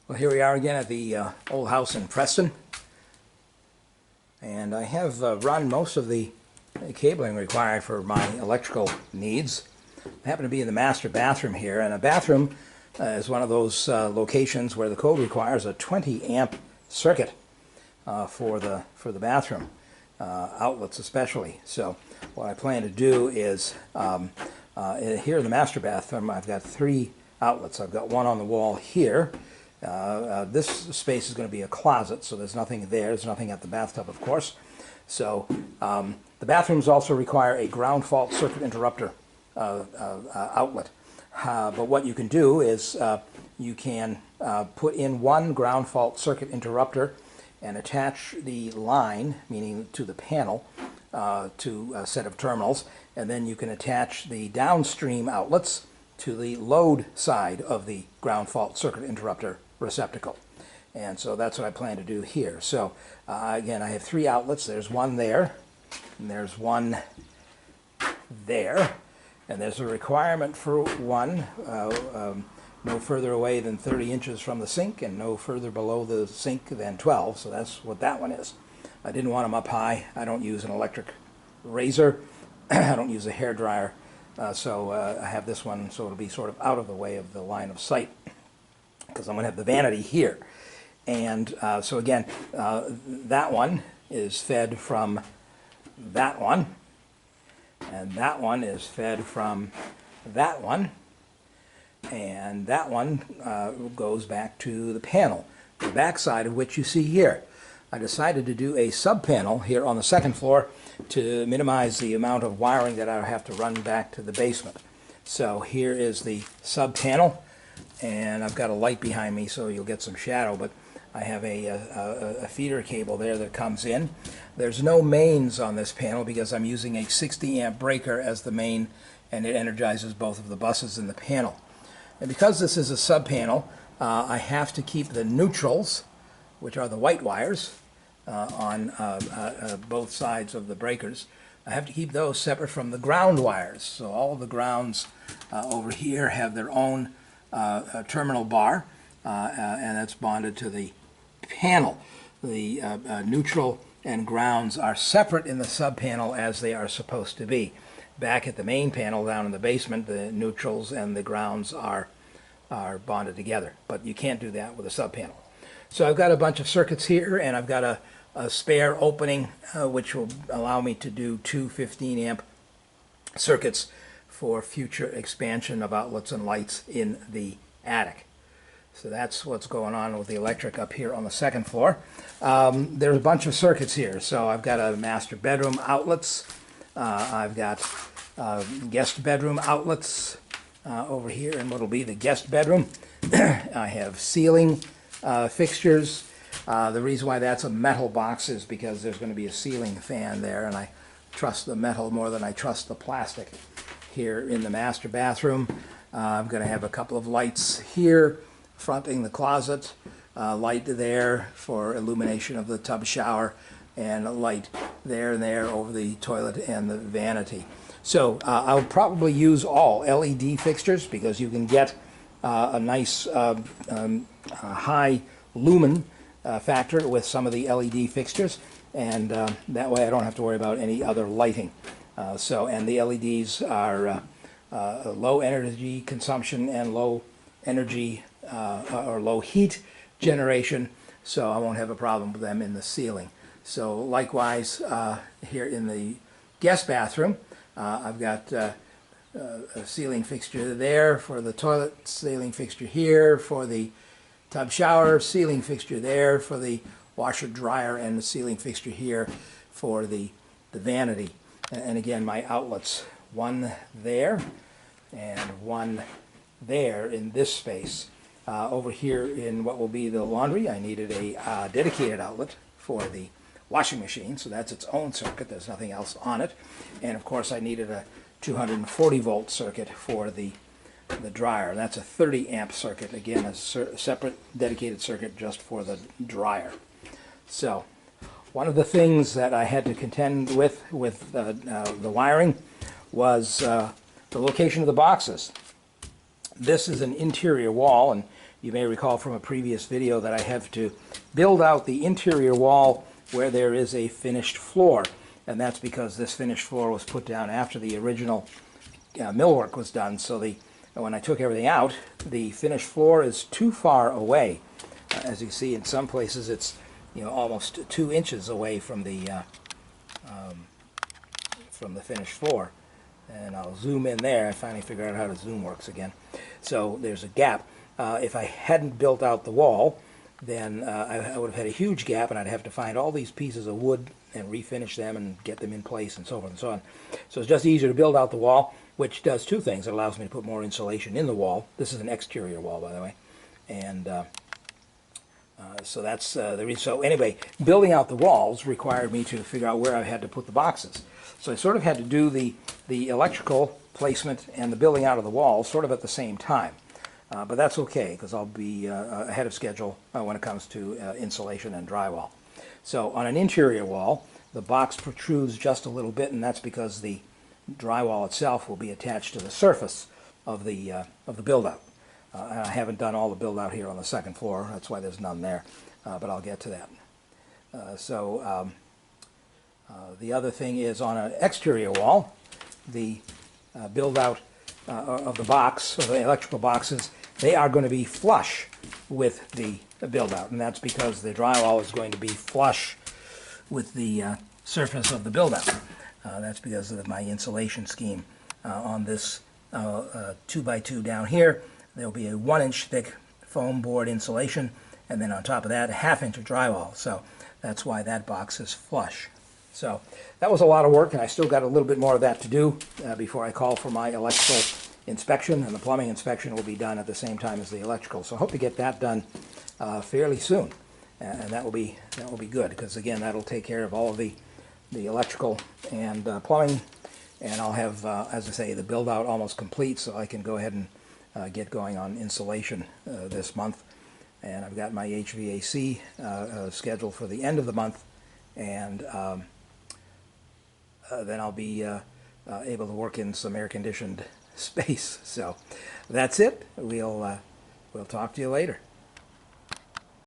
Well, here we are again at the old house in Preston, and I have run most of the cabling required for my electrical needs. I happen to be in the master bathroom here, and a bathroom is one of those locations where the code requires a 20 amp circuit for the bathroom outlets especially. So what I plan to do is here in the master bathroom I've got 3 outlets. I've got one on the wall here. This space is going to be a closet, so there's nothing there. There's nothing at the bathtub, of course. So the bathrooms also require a ground fault circuit interrupter outlet. But what you can do is you can put in one ground fault circuit interrupter and attach the line, meaning to the panel, to a set of terminals, and then you can attach the downstream outlets to the load side of the ground fault circuit interrupter receptacle. And so that's what I plan to do here. So again, I have 3 outlets. There's one there, and there's one there, and there's a requirement for one no further away than 30 inches from the sink and no further below the sink than 12. So that's what that one is. I didn't want them up high. I don't use an electric razor. I don't use a hair dryer. So I have this one so it'll be sort of out of the way of the line of sight, because I'm going to have the vanity here. And so again, that one is fed from that one, and that one is fed from that one, and that one goes back to the panel, the back side of which you see here. I decided to do a sub-panel here on the 2nd floor to minimize the amount of wiring that I have to run back to the basement. So here is the sub-panel, and I've got a light behind me so you'll get some shadow, but I have a feeder cable there that comes in. There's no mains on this panel because I'm using a 60 amp breaker as the main, and it energizes both of the buses in the panel. And because this is a sub-panel, I have to keep the neutrals, which are the white wires, on both sides of the breakers. I have to keep those separate from the ground wires. So all of the grounds over here have their own terminal bar, and that's bonded to the panel. The neutral and grounds are separate in the sub-panel as they are supposed to be. Back at the main panel down in the basement, the neutrals and the grounds are bonded together, but you can't do that with a sub-panel. So I've got a bunch of circuits here, and I've got a spare opening which will allow me to do 2 15 amp circuits for future expansion of outlets and lights in the attic. So that's what's going on with the electric up here on the 2nd floor. There's a bunch of circuits here. So I've got a master bedroom outlets. I've got guest bedroom outlets over here in what will be the guest bedroom. I have ceiling fixtures. The reason why that's a metal box is because there's going to be a ceiling fan there, and I trust the metal more than I trust the plastic. Here in the master bathroom, I'm going to have a couple of lights here fronting the closet, light there for illumination of the tub shower, and a light there and there over the toilet and the vanity. So I'll probably use all LED fixtures because you can get a nice high lumen factor with some of the LED fixtures, and that way I don't have to worry about any other lighting. And the LEDs are low energy consumption and low energy or low heat generation, so I won't have a problem with them in the ceiling. So likewise here in the guest bathroom, I've got a ceiling fixture there for the toilet, ceiling fixture here for the tub shower, ceiling fixture there for the washer dryer, and the ceiling fixture here for the vanity. And again, my outlets, one there and one there in this space. Over here in what will be the laundry, I needed a dedicated outlet for the washing machine, so that's its own circuit. There's nothing else on it. And of course I needed a 240 volt circuit for the dryer. That's a 30 amp circuit, again a separate dedicated circuit just for the dryer. So one of the things that I had to contend with the wiring was the location of the boxes. This is an interior wall, and You may recall from a previous video that I have to build out the interior wall where there is a finished floor. And that's because this finished floor was put down after the original millwork was done. So when I took everything out, the finished floor is too far away. As you see, in some places it's almost 2 inches away from the finished floor. And I'll zoom in there. I finally figured out how to zoom works again. So there's a gap. If I hadn't built out the wall, then I would have had a huge gap, and I'd have to find all these pieces of wood and refinish them and get them in place and so forth and so on. So it's just easier to build out the wall, which does 2 things. It allows me to put more insulation in the wall. This is an exterior wall, by the way. And so that's the reason. So anyway, building out the walls required me to figure out where I had to put the boxes. So I sort of had to do the electrical placement and the building out of the walls sort of at the same time. But that's okay, because I'll be ahead of schedule when it comes to insulation and drywall. So on an interior wall, the box protrudes just a little bit, and that's because the drywall itself will be attached to the surface of the build-out. I haven't done all the build-out here on the second floor. That's why there's none there, but I'll get to that. The other thing is, on an exterior wall, the build-out of the box, of the electrical boxes, they are going to be flush with the build-out, and that's because the drywall is going to be flush with the surface of the build-out. That's because of my insulation scheme. On this 2x2 down here, there will be a 1-inch thick foam board insulation, and then on top of that, a 1/2 inch of drywall. So that's why that box is flush. So that was a lot of work, and I still got a little bit more of that to do before I call for my electrical inspection, and the plumbing inspection will be done at the same time as the electrical. So I hope to get that done fairly soon, and that will be good, because again, that'll take care of all of the electrical and plumbing, and I'll have, as I say, the build out almost complete, so I can go ahead and get going on insulation this month. And I've got my HVAC scheduled for the end of the month, and then I'll be able to work in some air-conditioned space. So that's it. We'll talk to you later.